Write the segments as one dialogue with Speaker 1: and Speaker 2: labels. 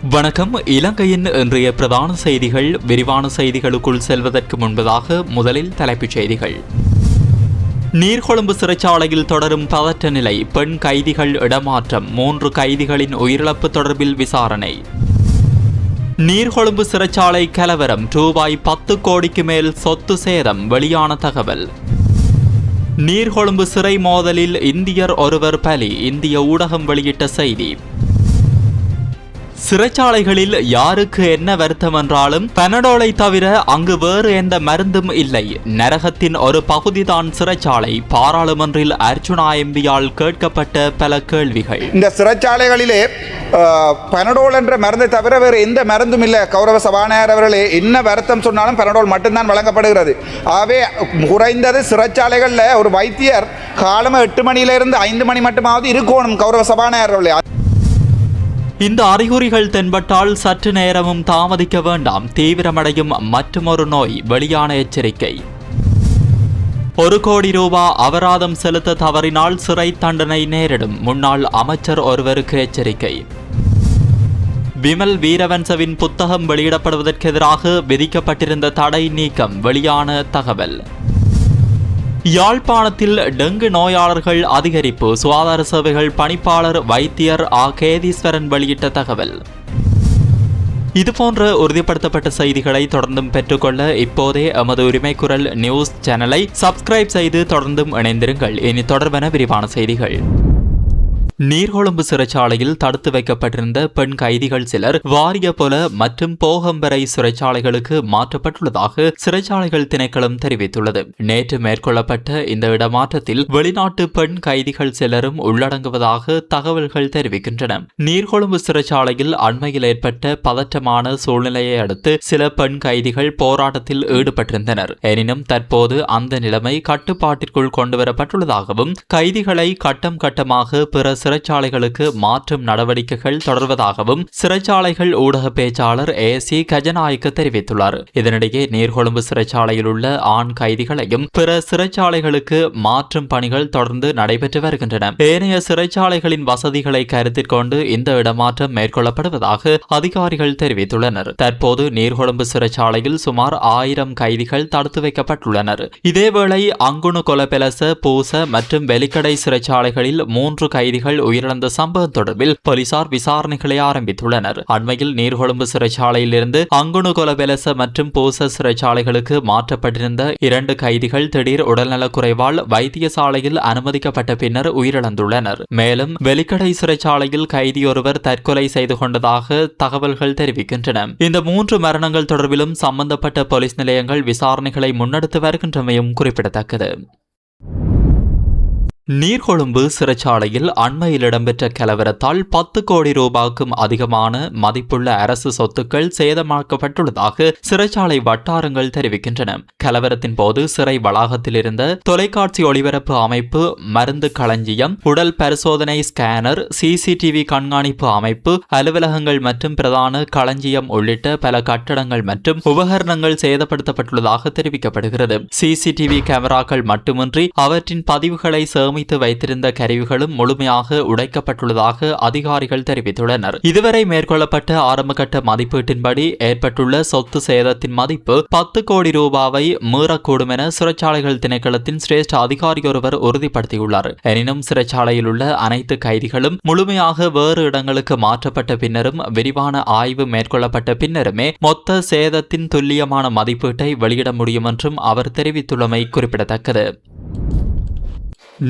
Speaker 1: வணக்கம். இலங்கையின் இன்றைய பிரதான செய்திகள். விரிவான செய்திகளுக்குள் செல்வதற்கு முன்பதாக முதலில் தலைப்புச் செய்திகள். நீர்கொழும்பு சிறைச்சாலையில் தொடரும் பதற்ற நிலை. பெண் கைதிகள் இடமாற்றம். 3 கைதிகளின் உயிரிழப்பு தொடர்பில் விசாரணை. நீர்கொழும்பு சிறைச்சாலை கலவரம். ரூபாய் 10 கோடிக்கு மேல் சொத்து சேதம். வெளியான தகவல். நீர்கொழும்பு சிறை மோதலில் இந்தியர் ஒருவர் பலி. இந்திய ஊடகம் வெளியிட்ட செய்தி. சிறைச்சாலைகளில் யாருக்கு என்ன வருத்தம் என்றாலும் பனடோலை தவிர அங்கு வேறு எந்த மருந்தும் இல்லை. நரகத்தின் ஒரு பகுதிதான் சிறைச்சாலை. பாராளுமன்றில் அர்ச்சுனா எம்பியால் கேட்கப்பட்ட பல கேள்விகள்.
Speaker 2: இந்த சிறைச்சாலைகளிலே பனடோல் என்ற மருந்தை தவிர வேறு எந்த மருந்தும் இல்லை. கௌரவ சபாநாயகர் அவர்களே, என்ன வருத்தம் சொன்னாலும் பனடோல் மட்டும்தான் வழங்கப்படுகிறது. ஆகவே குறைந்தது சிறைச்சாலைகளில் ஒரு வைத்தியர் காலமாக 8 மணியிலிருந்து 5 மணி மட்டுமாவது இருக்கணும். கௌரவ சபாநாயகர் அவர்களே,
Speaker 1: இந்த அறிகுறிகள் தென்பட்டால் சற்று நேரமும் தாமதிக்க வேண்டாம். தீவிரமடையும் மற்றுமொரு நோய். வெளியான எச்சரிக்கை. 1 கோடி ரூபாய் அபராதம் செலுத்த தவறினால் சிறை தண்டனை நேரிடும். முன்னாள் அமைச்சர் ஒருவருக்கு எச்சரிக்கை. விமல் வீரவன்சவின் புத்தகம் வெளியிடப்படுவதற்கு எதிராக விதிக்கப்பட்டிருந்த தடை நீக்கம். வெளியான தகவல். யாழ்ப்பாணத்தில் டெங்கு நோயாளர்கள் அதிகரிப்பு. சுகாதார சேவைகள் பணிப்பாளர் வைத்தியர் கேதீஸ்வரன் வெளியிட்ட தகவல். இதுபோன்ற உறுதிப்படுத்தப்பட்ட செய்திகளை தொடர்ந்தும் பெற்றுக்கொள்ள இப்போதே எமது உரிமை குரல் நியூஸ் சேனலை சப்ஸ்கிரைப் செய்து தொடர்ந்தும் இணைந்திருங்கள். இனி தொடர்பான விரிவான செய்திகள். நீர்கொழும்பு சிறைச்சாலையில் தடுத்து வைக்கப்பட்டிருந்த பெண் கைதிகள் சிலர் வாரியபொல மற்றும் போகம்பரை சிறைச்சாலைகளுக்கு மாற்றப்பட்டுள்ளதாக சிறைச்சாலைகள் திணைக்களம் தெரிவித்துள்ளது. நேற்று மேற்கொள்ளப்பட்ட இந்த இடமாற்றத்தில் வெளிநாட்டு பெண் கைதிகள் சிலரும் உள்ளடங்குவதாக தகவல்கள் தெரிவிக்கின்றன. நீர்கொழும்பு சிறைச்சாலையில் அண்மையில் ஏற்பட்ட பதற்றமான சூழ்நிலையை அடுத்து சில பெண் கைதிகள் போராட்டத்தில் ஈடுபட்டிருந்தனர். எனினும் தற்போது அந்த நிலைமை கட்டுப்பாட்டிற்குள் கொண்டுவரப்பட்டுள்ளதாகவும் கைதிகளை கட்டம் கட்டமாக பிற சிறைச்சாலைகளுக்கு மாற்றும் நடவடிக்கைகள் தொடர்வதாகவும் சிறைச்சாலைகள் ஊடக பேச்சாளர் ஏசி கஜநாயக்க தெரிவித்துள்ளார். இதனிடையே நீர்கொழும்பு சிறைச்சாலையில் உள்ள ஆண் கைதிகளையும் பிற சிறைச்சாலைகளுக்கு மாற்றும் பணிகள் தொடர்ந்து நடைபெற்று வருகின்றன. ஏனைய சிறைச்சாலைகளின் வசதிகளை கருத்தில் கொண்டு இந்த இடமாற்றம் மேற்கொள்ளப்படுவதாக அதிகாரிகள் தெரிவித்துள்ளனர். தற்போது நீர்கொழும்பு சிறைச்சாலையில் சுமார் 1000 கைதிகள் தடுத்து வைக்கப்பட்டுள்ளனர். இதேவேளை அங்குணு கொலபெலச, பூச மற்றும் வெலிக்கடை சிறைச்சாலைகளில் 3 கைதிகள் உயிரிழந்த சம்பவம் தொடர்பில் போலீசார் விசாரணைகளை ஆரம்பித்துள்ளனர். அண்மையில் நீர்கொழும்பு சிறைச்சாலையில் இருந்து அங்குணு கொலபெலச மற்றும் பூச சிறைச்சாலைகளுக்கு மாற்றப்பட்டிருந்த 2 கைதிகள் திடீர் உடல்நலக் குறைவால் வைத்தியசாலையில் அனுமதிக்கப்பட்ட பின்னர் உயிரிழந்துள்ளனர். மேலும் வெலிக்கடை சிறைச்சாலையில் கைதியொருவர் தற்கொலை செய்து கொண்டதாக தகவல்கள் தெரிவிக்கின்றன. இந்த 3 மரணங்கள் தொடர்பிலும் சம்பந்தப்பட்ட போலீஸ் நிலையங்கள் விசாரணைகளை முன்னெடுத்து வருகின்றமையும் குறிப்பிடத்தக்கது. நீர்கொழும்பு சிறைச்சாலையில் அண்மையில் இடம்பெற்ற கலவரத்தால் 10 கோடி ரூபாய்க்கும் அதிகமான மதிப்புள்ள அரசு சொத்துக்கள் சேதமாக்கப்பட்டுள்ளதாக சிறைச்சாலை வட்டாரங்கள் தெரிவிக்கின்றன. கலவரத்தின் போது சிறை வளாகத்தில் இருந்த தொலைக்காட்சி ஒளிபரப்பு அமைப்பு, மருந்து களஞ்சியம், உடல் பரிசோதனை ஸ்கேனர், சிசிடிவி கண்காணிப்பு அமைப்பு, அலுவலகங்கள் மற்றும் பிரதான களஞ்சியம் உள்ளிட்ட பல கட்டடங்கள் மற்றும் உபகரணங்கள் சேதப்படுத்தப்பட்டுள்ளதாக தெரிவிக்கப்படுகிறது. சிசிடிவி கேமராக்கள் மட்டுமின்றி அவற்றின் பதிவுகளை வைத்திருந்த கருவிகளும் முழுமையாக உடைக்கப்பட்டுள்ளதாக அதிகாரிகள் தெரிவித்துள்ளனர். இதுவரை மேற்கொள்ளப்பட்ட ஆரம்பகட்ட மதிப்பீட்டின்படி ஏற்பட்டுள்ள சொத்து சேதத்தின் மதிப்பு 10 கோடி ரூபாவை மீறக்கூடும் என சிறைச்சாலைகள் திணைக்களத்தின் சிரேஷ்ட அதிகாரி ஒருவர் உறுதிப்படுத்தியுள்ளார். எனினும் சிறைச்சாலையில் உள்ள அனைத்து கைதிகளும் முழுமையாக வேறு இடங்களுக்கு மாற்றப்பட்ட பின்னரும் விரிவான ஆய்வு மேற்கொள்ளப்பட்ட பின்னருமே மொத்த சேதத்தின் துல்லியமான மதிப்பீட்டை வெளியிட முடியும் என்றும் அவர் தெரிவித்துள்ளமை குறிப்பிடத்தக்கது.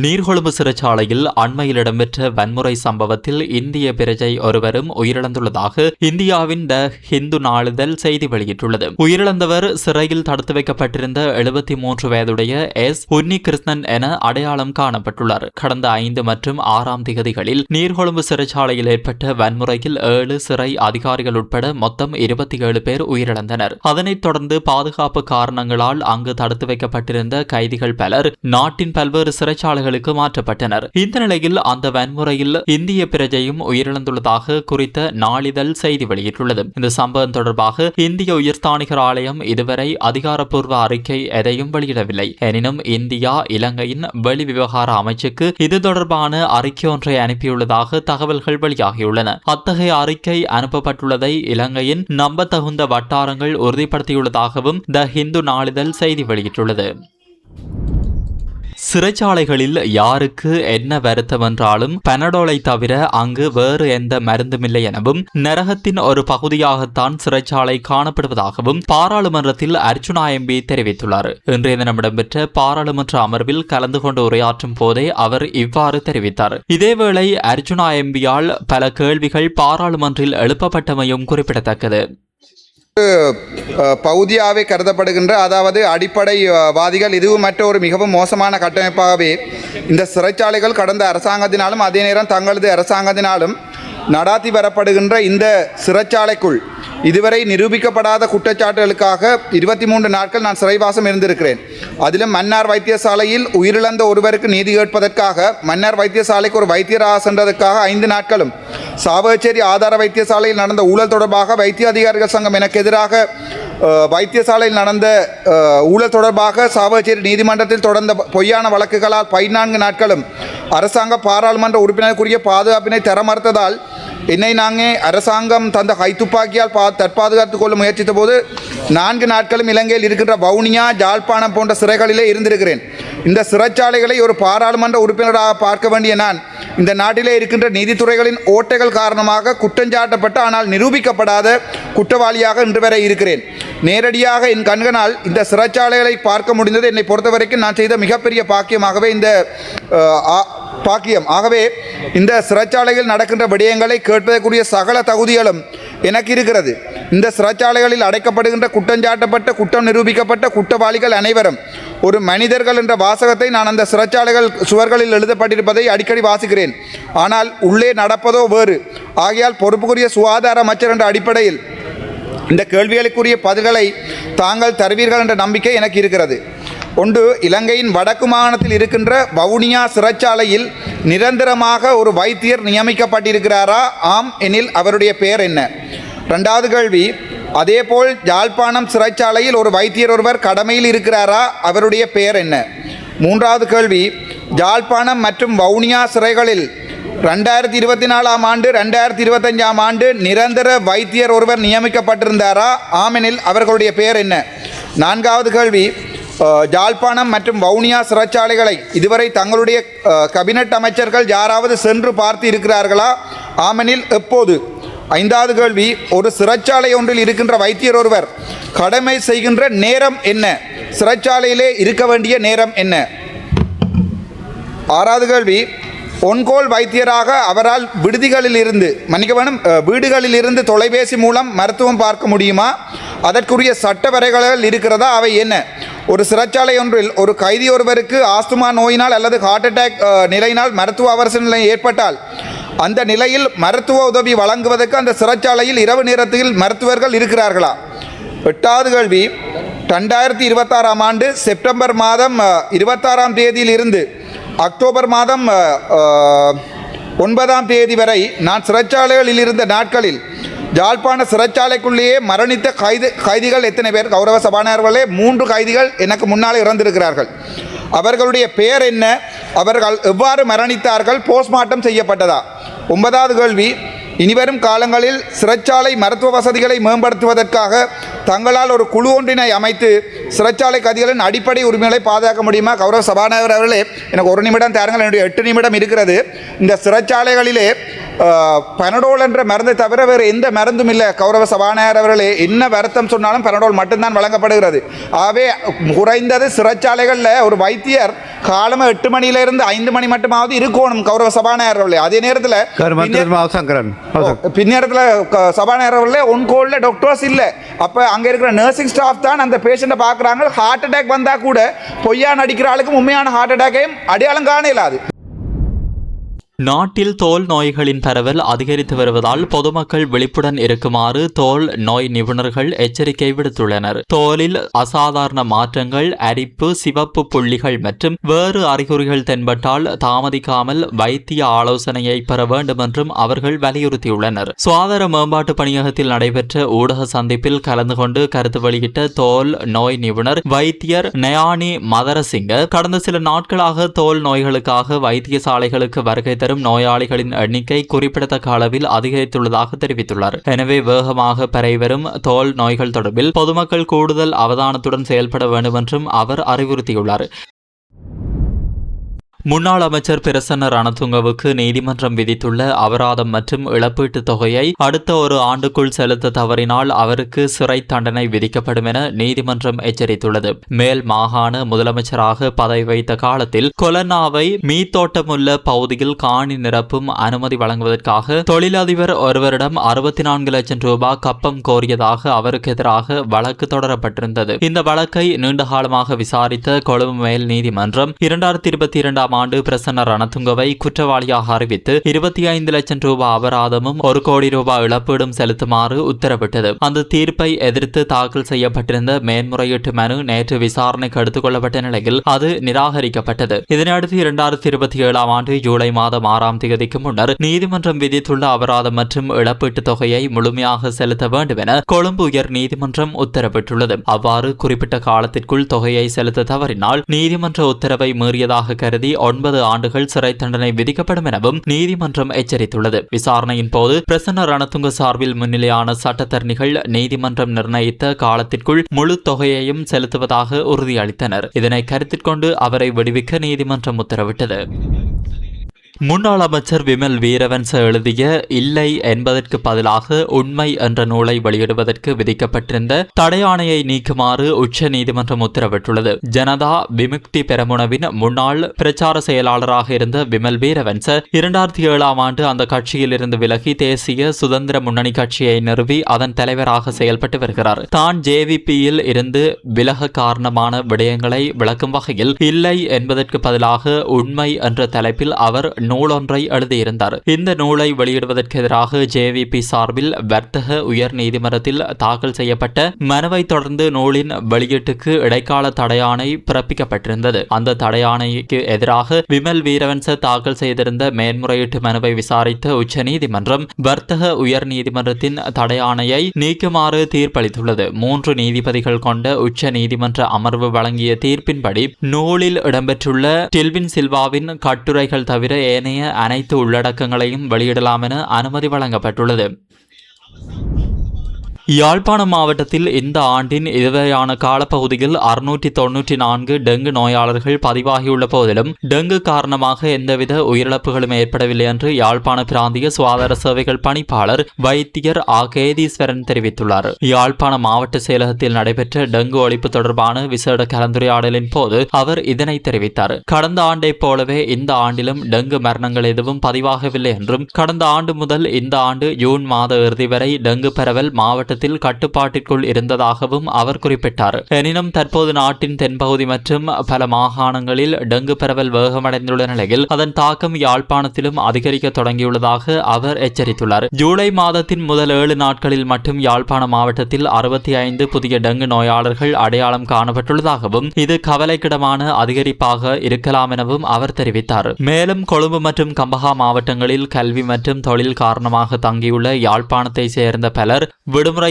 Speaker 1: நீர்கொழும்பு சிறைச்சாலையில் அண்மையில் இடம்பெற்ற வன்முறை சம்பவத்தில் இந்திய பிரஜை ஒருவரும் உயிரிழந்துள்ளதாக இந்தியாவின் த ஹிந்து நாளிதழ் செய்தி வெளியிட்டுள்ளது. உயிரிழந்தவர் சிறையில் தடுத்து வைக்கப்பட்டிருந்த 73 வயதுடைய எஸ் உன்னிகிருஷ்ணன் என அடையாளம் காணப்பட்டுள்ளார். கடந்த 5 மற்றும் 6ஆம் திகதிகளில் நீர்கொழும்பு சிறைச்சாலையில் ஏற்பட்ட வன்முறையில் 7 சிறை அதிகாரிகள் உட்பட மொத்தம் 27 பேர் உயிரிழந்தனர். அதனைத் தொடர்ந்து பாதுகாப்பு காரணங்களால் அங்கு தடுத்து வைக்கப்பட்டிருந்த கைதிகள் பலர் நாட்டின் பல்வேறு சிறைச்சாலை சிறைச்சாலைகளுக்கு மாற்றப்பட்டனர். இந்த நிலையில் அந்த வன்முறையில் இந்திய பிரஜையும் உயிரிழந்துள்ளதாக குறித்த நாளிதழ் செய்தி வெளியிட்டுள்ளது. இந்த சம்பவம் தொடர்பாக இந்திய உயர்ஸ்தானிகர் ஆலயம் இதுவரை அதிகாரப்பூர்வ அறிக்கை எதையும் வெளியிடவில்லை. எனினும் இந்தியா இலங்கையின் வெளி விவகார அமைச்சுக்கு இது தொடர்பான அறிக்கை ஒன்றை அனுப்பியுள்ளதாக தகவல்கள் வெளியாகியுள்ளன. அத்தகைய அறிக்கை அனுப்பப்பட்டுள்ளதை இலங்கையின் நம்பத்தகுந்த வட்டாரங்கள் உறுதிப்படுத்தியுள்ளதாகவும் த ஹிந்து நாளிதழ் செய்தி வெளியிட்டுள்ளது. சிறைச்சாலைகளில் யாருக்கு என்ன வருத்தம் என்றாலும் பெனடோலை தவிர அங்கு வேறு எந்த மருந்துமில்லை எனவும் நரகத்தின் ஒரு பகுதியாகத்தான் சிறைச்சாலை காணப்படுவதாகவும் பாராளுமன்றத்தில் அர்ச்சுனா எம்பி தெரிவித்துள்ளார். இன்றைய தினம் இடம்பெற்ற பாராளுமன்ற அமர்வில் கலந்து கொண்டு உரையாற்றும் போதே அவர் இவ்வாறு தெரிவித்தார். இதேவேளை அர்ச்சுனா எம்பியால் பல கேள்விகள் பாராளுமன்றில் எழுப்பப்பட்டமையும் குறிப்பிடத்தக்கது.
Speaker 2: பகுதியாகவே கருதப்படுகின்ற, அதாவது அடிப்படைவாதிகள் இதுவும் மற்றொரு மிகவும் மோசமான கட்டமைப்பாகவே இந்த சிறைச்சாலைகள் கடந்த அரசாங்கத்தினாலும் அதே நேரம் தங்களது அரசாங்கத்தினாலும் நடாத்தி வரப்படுகின்ற இந்த சிறைச்சாலைக்குள் இதுவரை நிரூபிக்கப்படாத குற்றச்சாட்டுகளுக்காக 23 நாட்கள் நான் சிறைவாசம் இருந்திருக்கிறேன். அதிலும் மன்னார் வைத்தியசாலையில் உயிரிழந்த ஒருவருக்கு நீதி கேட்பதற்காக மன்னார் வைத்தியசாலைக்கு ஒரு வைத்தியராக சென்றதற்காக 5 நாட்களும், சாவகச்சேரி ஆதார வைத்தியசாலையில் நடந்த ஊழல் தொடர்பாக வைத்திய அதிகாரிகள் சங்கம் எனக்கு எதிராக வைத்தியசாலையில் நடந்த ஊழல் தொடர்பாக சாவகச்சேரி நீதிமன்றத்தில் தொடர்ந்த பொய்யான வழக்குகளால் 14 நாட்களும் அரசாங்க பாராளுமன்ற உறுப்பினருக்குரிய பாதுகாப்பினை தர மறுத்ததால் என்னை நாங்கள் அரசாங்கம் தந்த கைத்துப்பாக்கியால் தற்பாதுகாத்துக் கொள்ள முயற்சித்த போது 4 நாட்களும் இலங்கையில் இருக்கின்ற வவுனியா, ஜாழ்ப்பாணம் போன்ற சிறைகளிலே இருந்திருக்கிறேன். இந்த சிறைச்சாலைகளை ஒரு பாராளுமன்ற உறுப்பினராக பார்க்க வேண்டிய நான் இந்த நாட்டிலே இருக்கின்ற நீதித்துறைகளின் ஓட்டைகள் காரணமாக குற்றஞ்சாட்டப்பட்ட ஆனால் நிரூபிக்கப்படாத குற்றவாளியாக இன்று வரை இருக்கிறேன். நேரடியாக என் கண்களால் இந்த சிறைச்சாலைகளை பார்க்க முடிந்தது என்னை பொறுத்தவரைக்கும் நான் செய்த மிகப்பெரிய பாக்கியமாகவே ஆகவே இந்த சிறைச்சாலையில் நடக்கின்ற விடயங்களை கேட்பதற்குரிய சகல தகுதிகளும் எனக்கு இருக்கிறது. இந்த சிறைச்சாலைகளில் அடைக்கப்படுகின்ற குற்றஞ்சாட்டப்பட்ட குற்றம் நிரூபிக்கப்பட்ட குற்றவாளிகள் அனைவரும் ஒரு மனிதர்கள் என்ற வாசகத்தை நான் அந்த சிறைச்சாலைகள் சுவர்களில் எழுதப்பட்டிருப்பதை அடிக்கடி வாசிக்கிறேன். ஆனால் உள்ளே நடப்பதோ வேறு. ஆகையால் பொறுப்புக்குரிய சுகாதார அமைச்சர் என்ற அடிப்படையில் இந்த கேள்விகளுக்குரிய பதில்களை தாங்கள் தருவீர்கள் என்ற நம்பிக்கை எனக்கு இருக்கிறது. ஒன்று, இலங்கையின் வடக்கு மாகாணத்தில் இருக்கின்ற வவுனியா சிறைச்சாலையில் நிரந்தரமாக ஒரு வைத்தியர் நியமிக்கப்பட்டிருக்கிறாரா? ஆம் எனில் அவருடைய பெயர் என்ன? 2வது கேள்வி, அதேபோல் யாழ்ப்பாணம் சிறைச்சாலையில் ஒரு வைத்தியர் ஒருவர் கடமையில் இருக்கிறாரா? அவருடைய பெயர் என்ன? 3வது கேள்வி, யாழ்ப்பாணம் மற்றும் வவுனியா சிறைகளில் 2024ஆம் ஆண்டு 2025ஆம் ஆண்டு நிரந்தர வைத்தியர் ஒருவர் நியமிக்கப்பட்டிருந்தாரா? ஆமெனில் அவர்களுடைய பெயர் என்ன? 4வது கேள்வி, யாழ்ப்பாணம் மற்றும் வவுனியா சிறைச்சாலைகளை இதுவரை தங்களுடைய கேபினட் அமைச்சர்கள் யாராவது சென்று பார்த்து இருக்கிறார்களா? ஆமெனில் எப்போது? 5வது கேள்வி, ஒரு சிறைச்சாலை ஒன்றில் இருக்கின்ற வைத்தியர் ஒருவர் கடமை செய்கின்ற நேரம் என்ன? சிறைச்சாலையிலே இருக்க வேண்டிய நேரம் என்ன? 6வது கேள்வி, ஒன்கோல் வைத்தியராக அவரால் வீடுகளில் இருந்து தொலைபேசி மூலம் மருத்துவம் பார்க்க முடியுமா? அதற்குரிய சட்ட வரைகள் இருக்கிறதா? அவை என்ன? ஒரு சிறைச்சாலை ஒன்றில் ஒரு கைதி ஒருவருக்கு ஆஸ்துமா நோயினால் அல்லது ஹார்ட் அட்டாக் நிலையினால் மருத்துவ அவசர நிலை ஏற்பட்டால் அந்த நிலையில் மருத்துவ உதவி வழங்குவதற்கு அந்த சிறைச்சாலையில் இரவு நேரத்தில் மருத்துவர்கள் இருக்கிறார்களா? 8வது கேள்வி, 2026ஆம் ஆண்டு செப்டம்பர் மாதம் 26ஆம் தேதியிலிருந்து அக்டோபர் மாதம் 9ஆம் தேதி வரை நான் சிறைச்சாலைகளில் இருந்த நாட்களில் யாழ்ப்பாண சிறைச்சாலைக்குள்ளேயே மரணித்த கைதிகள் எத்தனை பேர்? கௌரவ சபாநாயகர்களே, 3 கைதிகள் எனக்கு முன்னால் இறந்திருக்கிறார்கள். அவர்களுடைய பெயர் என்ன? அவர்கள் எவ்வாறு மரணித்தார்கள்? போஸ்ட்மார்ட்டம் செய்யப்பட்டதா? 9வது கேள்வி, இனிவரும் காலங்களில் சிறைச்சாலை மருத்துவ வசதிகளை மேம்படுத்துவதற்காக தங்களால் ஒரு குழு ஒன்றினை அமைத்து சிறைச்சாலை கைதிகளின் அடிப்படை உரிமைகளை பாதுகாக்க முடியுமா? கௌரவ சபாநாயகர் அவர்களே, எனக்கு 1 நிமிடம் தாருங்கள், என்னுடைய 8 நிமிடம் இருக்கிறது. இந்த சிறைச்சாலைகளிலே பெனடோல் என்ற மருந்தை தவிர வேறு எந்த மருந்தும் இல்லை. கௌரவ சபாநாயகர் அவர்களே, என்ன வருத்தம் சொன்னாலும் பெனடோல் மட்டும்தான் வழங்கப்படுகிறது. ஆகவே குறைந்தது சிறைச்சாலைகளில் ஒரு வைத்தியர் காலமாக 8 மணியிலிருந்து 5 மணி மட்டுமாவது இருக்கணும். கௌரவ சபாநாயகர் அவர்களே, அதே நேரத்தில் பின்னேரத்தில் சபாநாயகர் அவர்களே ஒன்கோலில் டாக்டர்ஸ் இல்லை. அப்போ அங்கே இருக்கிற நர்சிங் ஸ்டாஃப் தான் அந்த பேஷண்ட்டை பார்க்குறாங்க. ஹார்ட் அட்டாக் வந்தால் கூட பொய்யா நடிக்கிற ஆளுக்கும் உண்மையான ஹார்ட் அட்டாக்கையும் அடையாளம் காண இயலாது.
Speaker 1: நாட்டில் தோல் நோய்களின் பரவல் அதிகரித்து வருவதால் பொதுமக்கள் விழிப்புடன் இருக்குமாறு தோல் நோய் நிபுணர்கள் எச்சரிக்கை விடுத்துள்ளனர். தோலில் அசாதாரண மாற்றங்கள், அரிப்பு, சிவப்பு புள்ளிகள் மற்றும் வேறு அறிகுறிகள் தென்பட்டால் தாமதிக்காமல் வைத்திய ஆலோசனையை பெற வேண்டும் என்றும் அவர்கள் வலியுறுத்தியுள்ளனர். சுகாதார மேம்பாட்டு பணியகத்தில் நடைபெற்ற ஊடக சந்திப்பில் கலந்து கொண்டு கருத்து வெளியிட்ட தோல் நோய் நிபுணர் வைத்தியர் நயானி மதரசிங்க, கடந்த சில நாட்களாக தோல் நோய்களுக்காக வைத்தியசாலைகளுக்கு வருகை தரும் நோயாளிகளின் எண்ணிக்கை குறிப்பிடத்தக்க அளவில் அதிகரித்துள்ளதாக தெரிவித்துள்ளார். எனவே வேகமாக பரவிவரும் தோல் நோய்கள் தொடர்பில் பொதுமக்கள் கூடுதல் அவதானத்துடன் செயல்பட வேண்டும் என்றும் அவர் அறிவுறுத்தியுள்ளார். முன்னாள் அமைச்சர் பிரசன்ன ரணதுங்கவுக்கு நீதிமன்றம் விதித்துள்ள அபராதம் மற்றும் இழப்பீட்டுத் தொகையை அடுத்த ஒரு ஆண்டுக்குள் செலுத்த தவறினால் அவருக்கு சிறை தண்டனை விதிக்கப்படும் என நீதிமன்றம் எச்சரித்துள்ளது. மேல் மாகாண முதலமைச்சராக பதவி வைத்த காலத்தில் கொலன்னாவை மீத்தோட்டமுள்ள பகுதியில் காணி நிரப்பும் அனுமதி வழங்குவதற்காக தொழிலதிபர் ஒருவரிடம் 64 லட்சம் ரூபாய் கப்பம் கோரியதாக அவருக்கு எதிராக வழக்கு தொடரப்பட்டிருந்தது. இந்த வழக்கை நீண்டகாலமாக விசாரித்த கொழும்பு மேல் நீதிமன்றம் 2022 ஆண்டு பிரசன்ன ரணதுங்கவை குற்றவாளியாக அறிவித்து 25 லட்சம் ரூபாய் அபராதமும் 1 கோடி ரூபாய் இழப்பீடும் செலுத்துமாறு உத்தரவிட்டது. அந்த தீர்ப்பை எதிர்த்து தாக்கல் செய்யப்பட்டிருந்த மேன்முறையீட்டு மனு நேற்று விசாரணைக்கு எடுத்துக் கொள்ளப்பட்ட நிலையில் அது நிராகரிக்கப்பட்டது. இதனையடுத்து 2027 ஆண்டு ஜூலை மாதம் 6ஆம் தேதிக்கு முன்னர் நீதிமன்றம் விதித்துள்ள அபராதம் மற்றும் இழப்பீட்டுத் தொகையை முழுமையாக செலுத்த வேண்டும் என கொழும்பு உயர் நீதிமன்றம் உத்தரவிட்டுள்ளது. அவ்வாறு குறிப்பிட்ட காலத்திற்குள் தொகையை செலுத்த தவறினால் நீதிமன்ற உத்தரவை மீறியதாக கருதி 9 ஆண்டுகள் சிறை தண்டனை விதிக்கப்படும் எனவும் நீதிமன்றம் எச்சரித்துள்ளது. விசாரணையின் போது பிரசன்ன ரணதுங்க சார்பில் முன்னிலையான சட்டத்தரணிகள் நீதிமன்றம் நிர்ணயித்த காலத்திற்குள் முழு தொகையையும் செலுத்துவதாக உறுதியளித்தனர். இதனை கருத்திற்கொண்டு அவரை விடுவிக்க நீதிமன்றம் உத்தரவிட்டது. முன்னாள் அமைச்சர் விமல் வீரவன்ச எழுதிய இல்லை என்பதற்கு பதிலாக உண்மை என்ற நூலை வெளியிடுவதற்கு விதிக்கப்பட்டிருந்த தடையாணையை நீக்குமாறு உச்ச நீதிமன்றம் உத்தரவிட்டுள்ளது. ஜனதா விமுக்தி பெரமுனவின் முன்னாள் பிரச்சார செயலாளராக இருந்த விமல் வீரவன்ச 2007 ஆண்டு அந்த கட்சியில் இருந்து விலகி தேசிய சுதந்திர முன்னணி கட்சியை நிறுவி அதன் தலைவராக செயல்பட்டு வருகிறார். தான் ஜேவிபியில் இருந்து விலக காரணமான விடயங்களை விளக்கும் வகையில் இல்லை என்பதற்கு பதிலாக உண்மை என்ற தலைப்பில் அவர் நூலொன்றை எழுதியிருந்தார். இந்த நூலை வெளியிடுவதற்கு எதிராக ஜேவிபி சார்பில் வர்த்தக உயர் நீதிமன்றத்தில் தாக்கல் செய்யப்பட்ட மனுவை தொடர்ந்து நூலின் வெளியீட்டுக்கு இடைக்கால தடையாணை பிறப்பிக்கப்பட்டிருந்தது. அந்த தடையாணைக்கு எதிராக விமல் வீரவன்ச தாக்கல் செய்திருந்த மேன்முறையீட்டு மனுவை விசாரித்த உச்ச நீதிமன்றம் வர்த்தக உயர் நீதிமன்றத்தின் தடையாணையை நீக்குமாறு தீர்ப்பளித்துள்ளது. 3 நீதிபதிகள் கொண்ட உச்ச நீதிமன்ற அமர்வு வழங்கிய தீர்ப்பின்படி நூலில் இடம்பெற்றுள்ள டில்வின் சில்வாவின் கட்டுரைகள் தவிர ஏனைய அனைத்து உள்ளடக்கங்களையும் வெளியிடலாம் என அனுமதி வழங்கப்பட்டுள்ளது. யாழ்ப்பாணம் மாவட்டத்தில் இந்த ஆண்டின் இதுவரையான காலப்பகுதியில் 694 டெங்கு நோயாளர்கள் பதிவாகியுள்ள போதிலும் டெங்கு காரணமாக எந்தவித உயிரிழப்புகளும் ஏற்படவில்லை என்று யாழ்ப்பாண பிராந்திய சுகாதார சேவைகள் பணிப்பாளர் வைத்தியர் கேதீஸ்வரன் தெரிவித்துள்ளார். யாழ்ப்பாண மாவட்ட செயலகத்தில் நடைபெற்ற டெங்கு ஒழிப்பு தொடர்பான விசேட கலந்துரையாடலின் போது அவர் இதனை தெரிவித்தார். கடந்த ஆண்டை போலவே இந்த ஆண்டிலும் டெங்கு மரணங்கள் எதுவும் பதிவாகவில்லை என்றும் கடந்த ஆண்டு முதல் இந்த ஆண்டு ஜூன் மாத இறுதி வரை டெங்கு பரவல் மாவட்ட கட்டுப்பாட்டிற்குள் இருந்ததாகவும் அவர் குறிப்பிட்டார். எனினும் தற்போது நாட்டின் தென்பகுதி மற்றும் பல மாகாணங்களில் டெங்கு பரவல் வேகமடைந்துள்ள நிலையில் அதன் தாக்கம் யாழ்ப்பாணத்திலும் அதிகரிக்க தொடங்கியுள்ளதாக அவர் எச்சரித்துள்ளார். ஜூலை மாதத்தின் முதல் 7 நாட்களில் மட்டும் யாழ்ப்பாண மாவட்டத்தில் 65 புதிய டெங்கு நோயாளர்கள் அடையாளம் காணப்பட்டுள்ளதாகவும் இது கவலைக்கிடமான அதிகரிப்பாக இருக்கலாம் எனவும் அவர் தெரிவித்தார். மேலும் கொழும்பு மற்றும் கம்பஹா மாவட்டங்களில் கல்வி மற்றும் தொழில் காரணமாக தங்கியுள்ள யாழ்ப்பாணத்தை சேர்ந்த பலர் விடுமுறைக்காக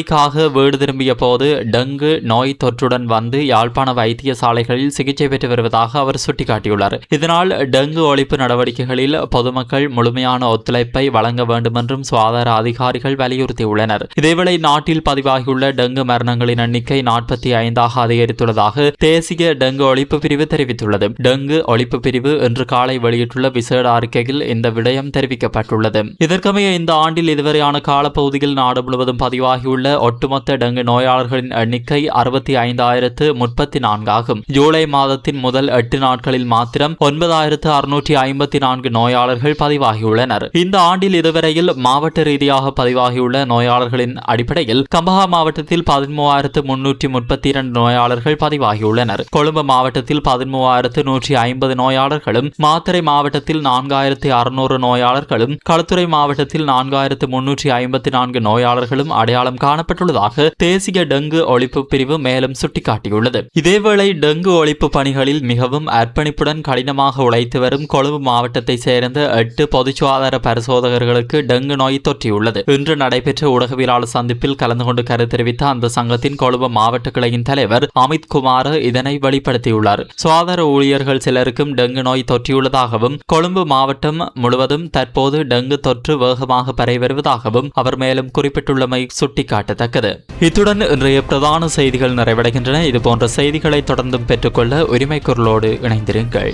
Speaker 1: வீடு திரும்பிய போது டெங்கு நோய் தொற்றுடன் வந்து யாழ்ப்பாண வைத்தியசாலைகளில் சிகிச்சை பெற்று வருவதாக அவர் சுட்டிக்காட்டியுள்ளார். இதனால் டெங்கு ஒழிப்பு நடவடிக்கைகளில் பொதுமக்கள் முழுமையான ஒத்துழைப்பை வழங்க வேண்டும் என்றும் சுகாதார அதிகாரிகள் வலியுறுத்தியுள்ளனர். இதேவேளை நாட்டில் பதிவாகியுள்ள டெங்கு மரணங்களின் எண்ணிக்கை 45ஆக அதிகரித்துள்ளதாக தேசிய டெங்கு ஒழிப்பு பிரிவு தெரிவித்துள்ளது. டெங்கு ஒழிப்பு பிரிவு இன்று காலை வெளியிட்டுள்ள விசேட அறிக்கையில் இந்த விடயம் தெரிவிக்கப்பட்டுள்ளது. இதற்கமைய இந்த ஆண்டில் இதுவரையான காலப்பகுதியில் நாடு முழுவதும் பதிவாகியுள்ள ஒட்டுமொத்த டெங்கு நோயாளர்களின் எண்ணிக்கை 65,034 ஆகும். ஜூலை மாதத்தின் முதல் 8 நாட்களில் மாத்திரம் 9,654 நோயாளர்கள் பதிவாகியுள்ளனர். இந்த ஆண்டில் இதுவரையில் மாவட்ட ரீதியாக பதிவாகியுள்ள நோயாளர்களின் அடிப்படையில் கம்பஹா மாவட்டத்தில் 13,332 நோயாளர்கள் பதிவாகியுள்ளனர். கொழும்பு மாவட்டத்தில் 13,150 நோயாளர்களும், மாத்தறை மாவட்டத்தில் 4,600 நோயாளர்களும், களுத்துறை மாவட்டத்தில் 4,354 நோயாளர்களும் அடையாளம் காணப்பட்டுள்ளதாக தேசிய டெங்கு ஒழிப்பு பிரிவு மேலும் சுட்டிக்காட்டியுள்ளது. இதேவேளை டெங்கு ஒழிப்பு பணிகளில் மிகவும் அர்ப்பணிப்புடன் கடினமாக உழைத்து வரும் கொழும்பு மாவட்டத்தை சேர்ந்த 8 பொது சுகாதார பரிசோதகர்களுக்கு டெங்கு நோய் தொற்றியுள்ளது. இன்று நடைபெற்ற ஊடகவியலாளர் சந்திப்பில் கலந்து கொண்டு கருத்து தெரிவித்த அந்த சங்கத்தின் கொழும்பு மாவட்ட கிளையின் தலைவர் அமித் குமார் இதனை வெளிப்படுத்தியுள்ளார். சுகாதார ஊழியர்கள் சிலருக்கும் டெங்கு நோய் தொற்றியுள்ளதாகவும், கொழும்பு மாவட்டம் முழுவதும் தற்போது டெங்கு தொற்று வேகமாக பரவி வருவதாகவும் அவர் மேலும் குறிப்பிட்டுள்ளமை சுட்டிக்காட்டத்தக்கது. இத்துடன் இன்றைய பிரதான செய்திகள் நிறைவடைகின்றன. இதுபோன்ற செய்திகளை தொடர்ந்தும் பெற்றுக்கொள்ள உரிமை குரலோடு இணைந்திருங்கள்.